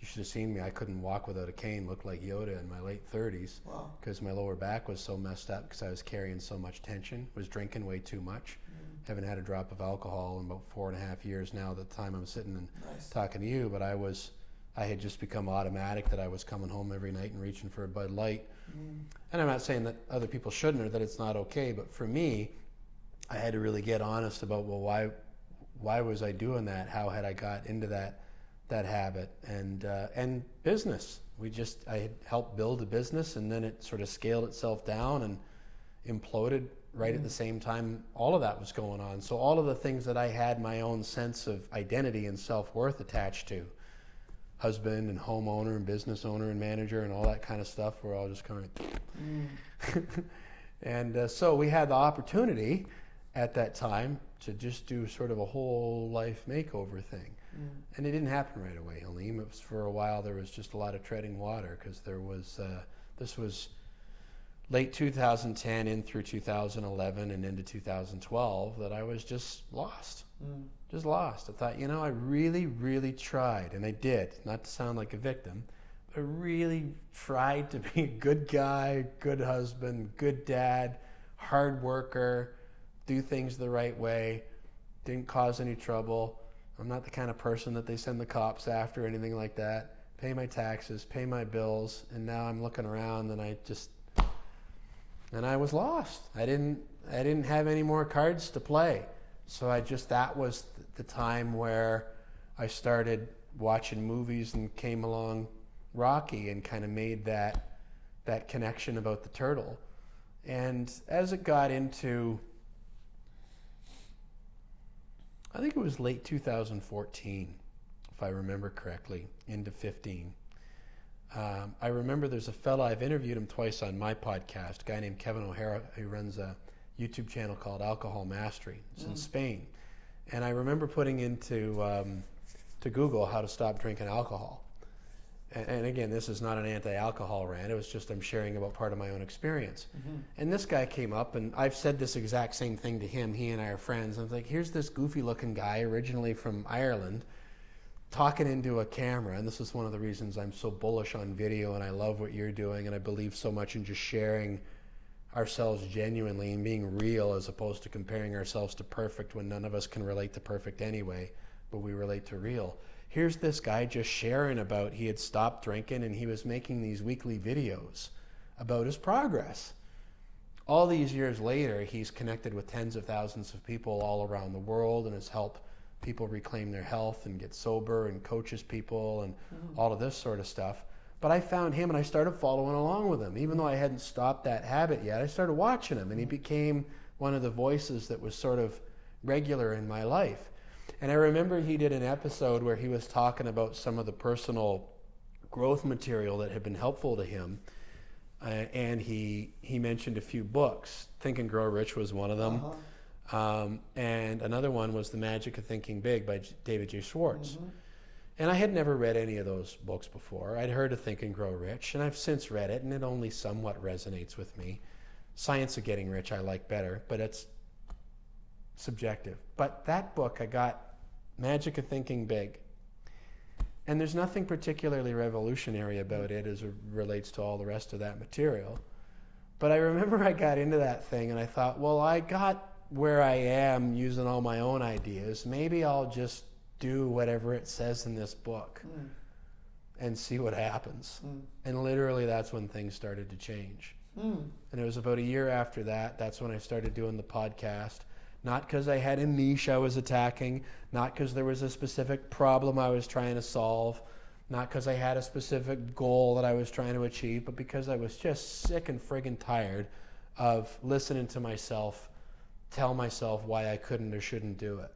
You should have seen me. I couldn't walk without a cane, looked like Yoda in my late 30s. Wow. Because my lower back was so messed up because I was carrying so much tension, was drinking way too much. Haven't had a drop of alcohol in about 4.5 years now, the time I'm sitting and talking to you, but I had just become automatic that I was coming home every night and reaching for a Bud Light. And I'm not saying that other people shouldn't or that it's not okay, but for me, I had to really get honest about, well, why was I doing that? How had I got into that habit? And business. I had helped build a business, and then it sort of scaled itself down and imploded right at the same time all of that was going on. So all of the things that I had my own sense of identity and self-worth attached to, husband and homeowner and business owner and manager and all that kind of stuff, were all just kind of and so we had the opportunity at that time to just do sort of a whole life makeover thing. And it didn't happen right away, Halim. It was for a while, there was just a lot of treading water because there was, this was late 2010 in through 2011 and into 2012 that I was just lost. Just lost. I thought, I really, really tried, and I did, not to sound like a victim, but I really tried to be a good guy, good husband, good dad, hard worker, do things the right way, didn't cause any trouble. I'm not the kind of person that they send the cops after or anything like that. Pay my taxes, pay my bills, and now I'm looking around and I was lost. I didn't have any more cards to play. So that was the time where I started watching movies and came along Rocky and kind of made that connection about the turtle. And as it got into, I think it was late 2014, if I remember correctly, into 15. I remember there's a fella, I've interviewed him twice on my podcast, a guy named Kevin O'Hara, who runs a YouTube channel called Alcohol Mastery. It's in Spain. And I remember putting into to Google how to stop drinking alcohol. And again, this is not an anti-alcohol rant. It was just I'm sharing about part of my own experience. And this guy came up, and I've said this exact same thing to him. He and I are friends. I was like, here's this goofy-looking guy, originally from Ireland, talking into a camera. And this is one of the reasons I'm so bullish on video, and I love what you're doing, and I believe so much in just sharing ourselves genuinely and being real as opposed to comparing ourselves to perfect when none of us can relate to perfect anyway, but we relate to real. Here's this guy just sharing about he had stopped drinking and he was making these weekly videos about his progress. All these years later, he's connected with tens of thousands of people all around the world and has helped people reclaim their health and get sober and coaches people and all of this sort of stuff. But I found him and I started following along with him. Even though I hadn't stopped that habit yet, I started watching him and he became one of the voices that was sort of regular in my life. And I remember he did an episode where he was talking about some of the personal growth material that had been helpful to him. And he mentioned a few books. Think and Grow Rich was one of them. And another one was The Magic of Thinking Big by David J. Schwartz. And I had never read any of those books before. I'd heard of Think and Grow Rich, and I've since read it, and it only somewhat resonates with me. Science of Getting Rich I like better, but it's subjective. But that book, I got Magic of Thinking Big. And there's nothing particularly revolutionary about it as it relates to all the rest of that material. But I remember I got into that thing and I thought, well, I got where I am using all my own ideas. Maybe I'll just do whatever it says in this book and see what happens. And literally that's when things started to change. And it was about a year after that, that's when I started doing the podcast. Not because I had a niche I was attacking, not because there was a specific problem I was trying to solve, not because I had a specific goal that I was trying to achieve, but because I was just sick and friggin' tired of listening to myself tell myself why I couldn't or shouldn't do it.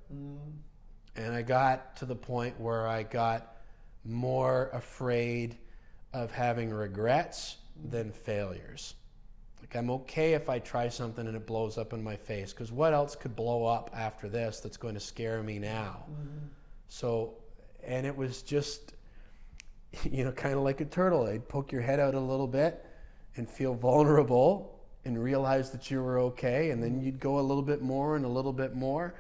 And I got to the point where I got more afraid of having regrets than failures. Like, I'm okay if I try something and it blows up in my face, because what else could blow up after this that's going to scare me now? So, and it was just, kind of like a turtle. I'd poke your head out a little bit and feel vulnerable and realize that you were okay, and then you'd go a little bit more and a little bit more.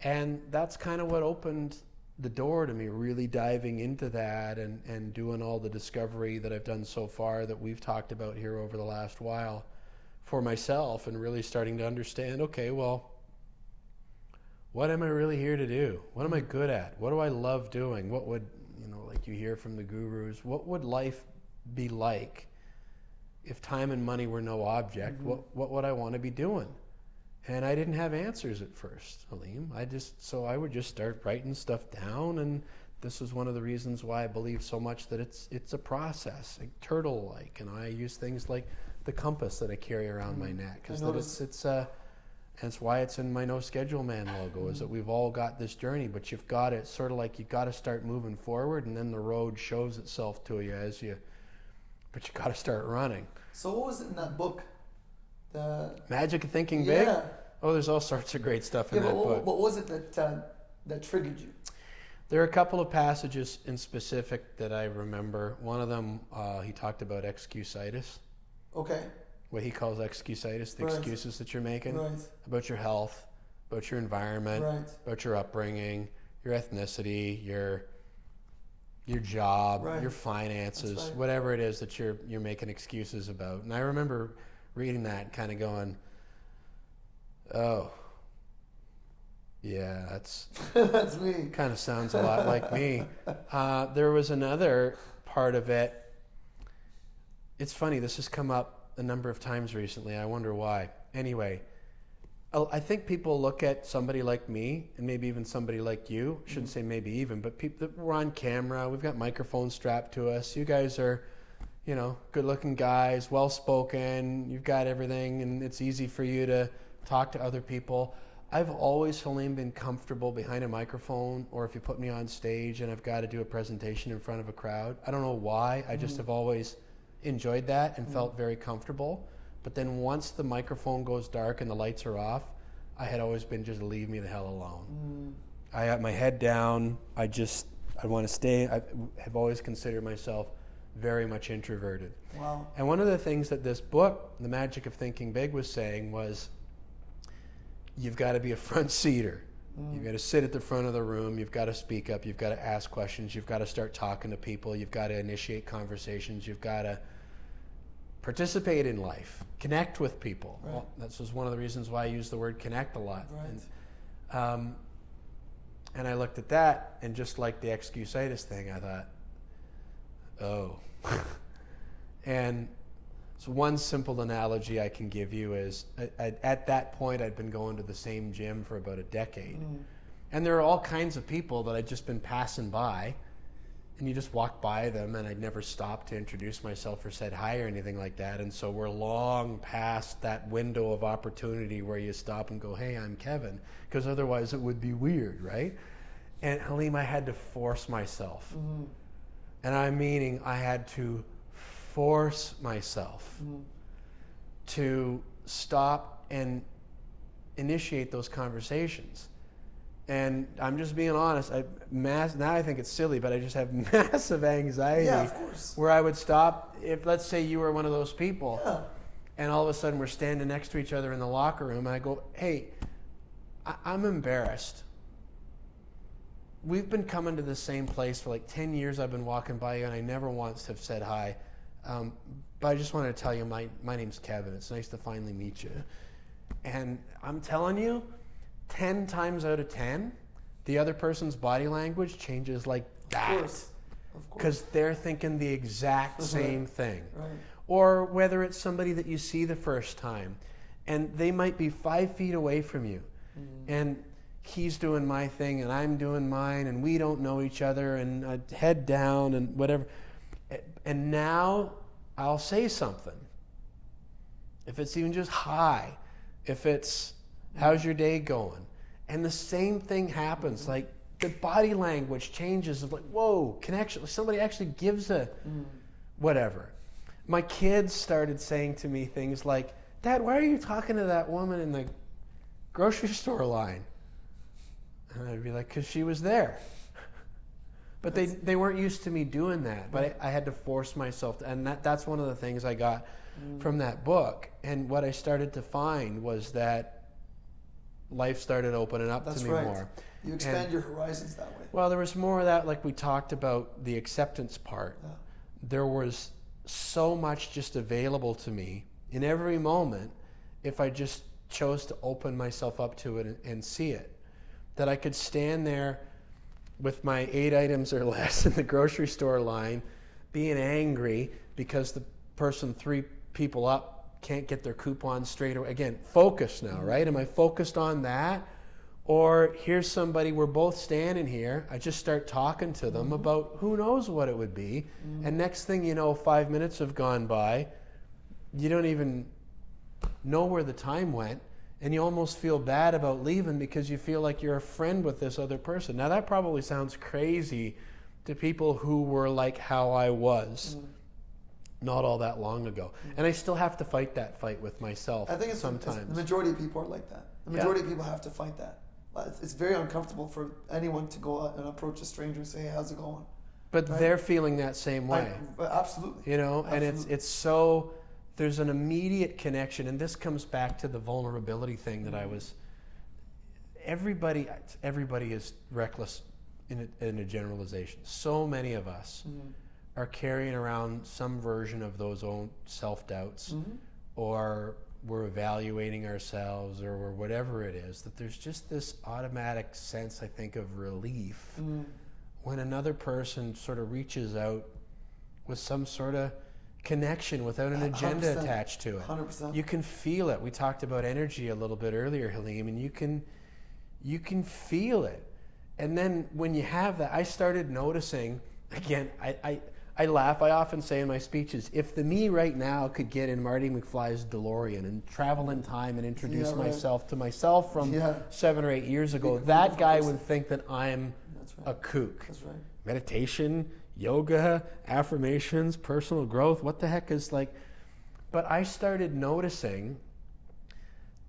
And that's kind of what opened the door to me really diving into that and doing all the discovery that I've done so far that we've talked about here over the last while for myself, and really starting to understand, okay, well, what am I really here to do? What am I good at? What do I love doing? What would, like you hear from the gurus, what would life be like if time and money were no object? What would I want to be doing? And I didn't have answers at first, Halim. So I would just start writing stuff down, and this is one of the reasons why I believe so much that it's a process, like turtle-like, and I use things like the compass that I carry around my neck, because that's why it's in my No Schedule Man logo, is that we've all got this journey, but you've got it sort of like you've got to start moving forward, and then the road shows itself to you but you got to start running. So what was it in that book? The Magic of Thinking Big? Oh, there's all sorts of great stuff in that book. What was it that triggered you? There are a couple of passages in specific that I remember. One of them, he talked about excusitis. Okay. What he calls excusitis, the excuses that you're making about your health, about your environment, about your upbringing, your ethnicity, your job, your finances, whatever it is that you're making excuses about. And I remember reading that and kind of going, oh, yeah, that's that's me. Kind of sounds a lot like me. There was another part of it. It's funny, this has come up a number of times recently. I wonder why. Anyway, I think people look at somebody like me, and maybe even somebody like you, shouldn't say maybe even, but people, we're on camera, we've got microphones strapped to us. You guys are, good-looking guys, well-spoken, you've got everything, and it's easy for you to talk to other people. I've always, Halim, been comfortable behind a microphone, or if you put me on stage and I've got to do a presentation in front of a crowd. I don't know why, I just have always enjoyed that and felt very comfortable. But then once the microphone goes dark and the lights are off, I had always been just leave me the hell alone. I have my head down. I want to stay. I have always considered myself very much introverted. Wow. And one of the things that this book, The Magic of Thinking Big, was saying was, you've got to be a front seater. You've got to sit at the front of the room. You've got to speak up. You've got to ask questions. You've got to start talking to people. You've got to initiate conversations. You've got to participate in life, connect with people. Well, this is one of the reasons why I use the word connect a lot. And I looked at that, and just like the excusitis thing, I thought, oh. And so one simple analogy I can give you is, at that point, I'd been going to the same gym for about a decade. And there are all kinds of people that I'd just been passing by, and you just walk by them, and I'd never stopped to introduce myself or said hi or anything like that. And so we're long past that window of opportunity where you stop and go, hey, I'm Kevin, because otherwise it would be weird, right? And Halim, I had to force myself. And I'm meaning I had to force myself to stop and initiate those conversations. And I'm just being honest. Now I think it's silly, but I just have massive anxiety. Yeah, of course. Where I would stop if, let's say, you were one of those people, Yeah. and all of a sudden we're standing next to each other in the locker room, and I go, "Hey, I'm embarrassed. We've been coming to the same place for like 10 years. I've been walking by you, and I never once have said hi. But I just wanted to tell you, my name's Kevin. It's nice to finally meet you." And I'm telling you, 10 times out of 10, the other person's body language changes like that. Of course. Because they're thinking the exact same thing. Right. Or whether it's somebody that you see the first time, and they might be 5 feet away from you, and he's doing my thing and I'm doing mine, and we don't know each other, and head down and whatever. And now I'll say something. If it's even just hi, if it's how's your day going? And the same thing happens. Like the body language changes of like, whoa, connection. Somebody actually gives a whatever. My kids started saying to me things like, "Dad, why are you talking to that woman in the grocery store line?" And I'd be like, "'Cause she was there." But they weren't used to me doing that. But I had to force myself to, and that's one of the things I got from that book. And what I started to find was that life started opening up to me more. You expand your horizons that way. Well, there was more of that, like we talked about the acceptance part. Yeah. There was so much just available to me in every moment if I just chose to open myself up to it and see it. That I could stand there with my 8 items or less in the grocery store line, being angry because the person 3 people up can't get their coupon straight away. Again, focus now, right? Am I focused on that? Or here's somebody, we're both standing here, I just start talking to them about who knows what it would be, and next thing you know, 5 minutes have gone by, you don't even know where the time went, and you almost feel bad about leaving because you feel like you're a friend with this other person. Now that probably sounds crazy to people who were like how I was not all that long ago. And I still have to fight that fight with myself. I think sometimes. The majority of people are like that. The majority of people have to fight that. It's very uncomfortable for anyone to go out and approach a stranger and say, "Hey, how's it going?" But they're feeling that same way. Absolutely. You know, Absolutely. and it's so, there's an immediate connection, and this comes back to the vulnerability thing that I was, everybody is reckless in a generalization. So many of us are carrying around some version of those own self-doubts, or we're evaluating ourselves, or whatever it is, that there's just this automatic sense, I think, of relief when another person sort of reaches out with some sort of connection without an agenda 100%, attached to it. 100%. You can feel it. We talked about energy a little bit earlier, Halim, and you can feel it. And then when you have that, I started noticing, again, I laugh. I often say in my speeches, if the me right now could get in Marty McFly's DeLorean and travel in time and introduce myself to myself from 7 or 8 years ago, that guy would think that I'm a kook. That's right. Meditation, yoga, affirmations, personal growth, what the heck is like... But I started noticing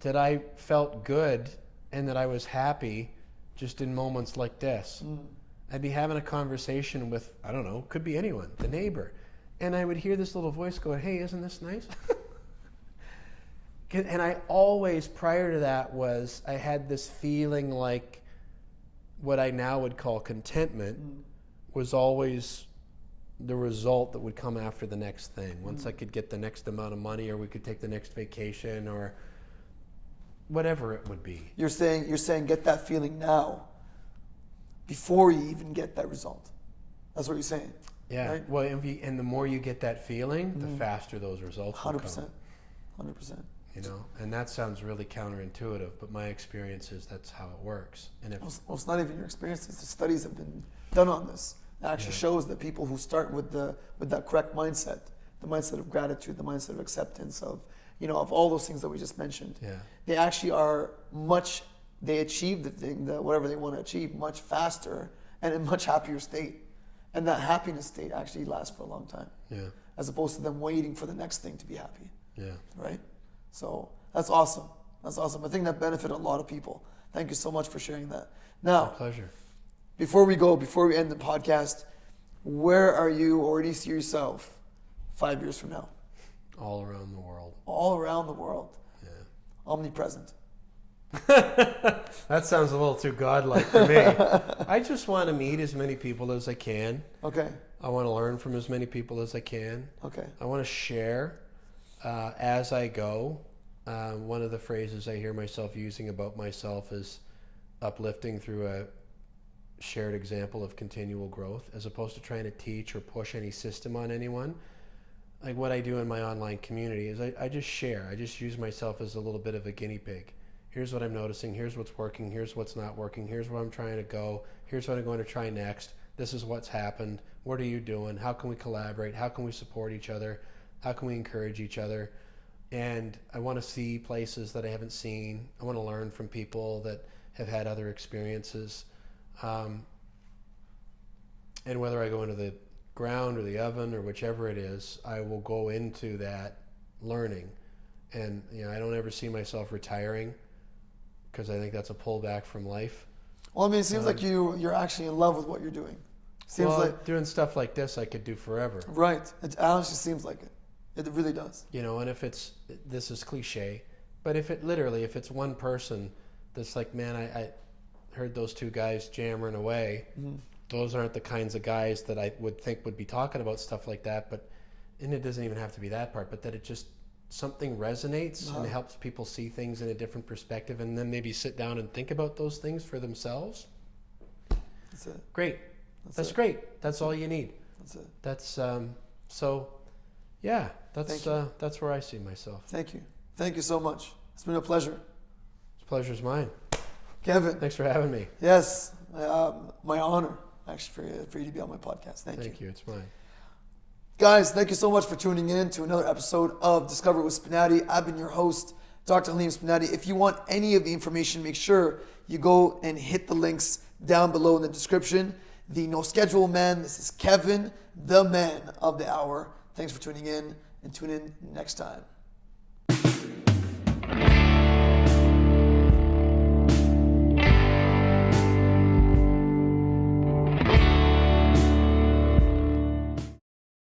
that I felt good and that I was happy just in moments like this. I'd be having a conversation with, I don't know, could be anyone, the neighbor. And I would hear this little voice go, "Hey, isn't this nice?" And I always, prior to that, I had this feeling like what I now would call contentment was always the result that would come after the next thing. Once I could get the next amount of money, or we could take the next vacation, or whatever it would be. You're saying get that feeling now, before you even get that result. That's what you're saying. Yeah. Right? Well, and the more you get that feeling, the faster those results will 100%. come. 100%. You know, and that sounds really counterintuitive, but my experience is that's how it works. And if Well, it's not even your experiences. The studies have been done on this. It actually shows that people who start with that correct mindset, the mindset of gratitude, the mindset of acceptance, of all those things that we just mentioned, they actually they achieve the thing, whatever they want to achieve, much faster and in a much happier state. And that happiness state actually lasts for a long time. Yeah. As opposed to them waiting for the next thing to be happy. Yeah. Right? So that's awesome. That's awesome. I think that benefited a lot of people. Thank you so much for sharing that. My Now, pleasure. before we end the podcast, where are you, or where do you see yourself 5 years from now? All around the world. All around the world. Yeah. Omnipresent. That sounds a little too godlike for me. I just want to meet as many people as I can. Okay. I want to learn from as many people as I can. Okay. I want to share as I go. One of the phrases I hear myself using about myself is uplifting through a shared example of continual growth, as opposed to trying to teach or push any system on anyone. Like what I do in my online community is I just share. I just use myself as a little bit of a guinea pig. Here's what I'm noticing. Here's what's working. Here's what's not working. Here's where I'm trying to go. Here's what I'm going to try next. This is what's happened. What are you doing? How can we collaborate? How can we support each other? How can we encourage each other? And I want to see places that I haven't seen. I want to learn from people that have had other experiences. And whether I go into the ground or the oven or whichever it is, I will go into that learning. And I don't ever see myself retiring, because I think that's a pullback from life. Well, I mean, it seems like you're actually in love with what you're doing. Seems like doing stuff like this I could do forever. Right. It honestly seems like it. It really does. And if this is cliche, but if it's one person that's like, man, I heard those two guys jammering away. Mm-hmm. Those aren't the kinds of guys that I would think would be talking about stuff like that. And it doesn't even have to be that part, but that it just, something resonates and helps people see things in a different perspective, and then maybe sit down and think about those things for themselves. That's it. Great. That's great. That's all you need. That's it. That's that's where I see myself. Thank you. Thank you so much. It's been a pleasure. Pleasure's mine. Kevin. Thanks for having me. Yes. My honor, actually, for you to be on my podcast. Thank you. It's mine. Guys, thank you so much for tuning in to another episode of Discover with Sbenati. I've been your host, Dr. Halim Sbenati. If you want any of the information, make sure you go and hit the links down below in the description. The No Schedule Man, this is Kevin, the man of the hour. Thanks for tuning in, and tune in next time.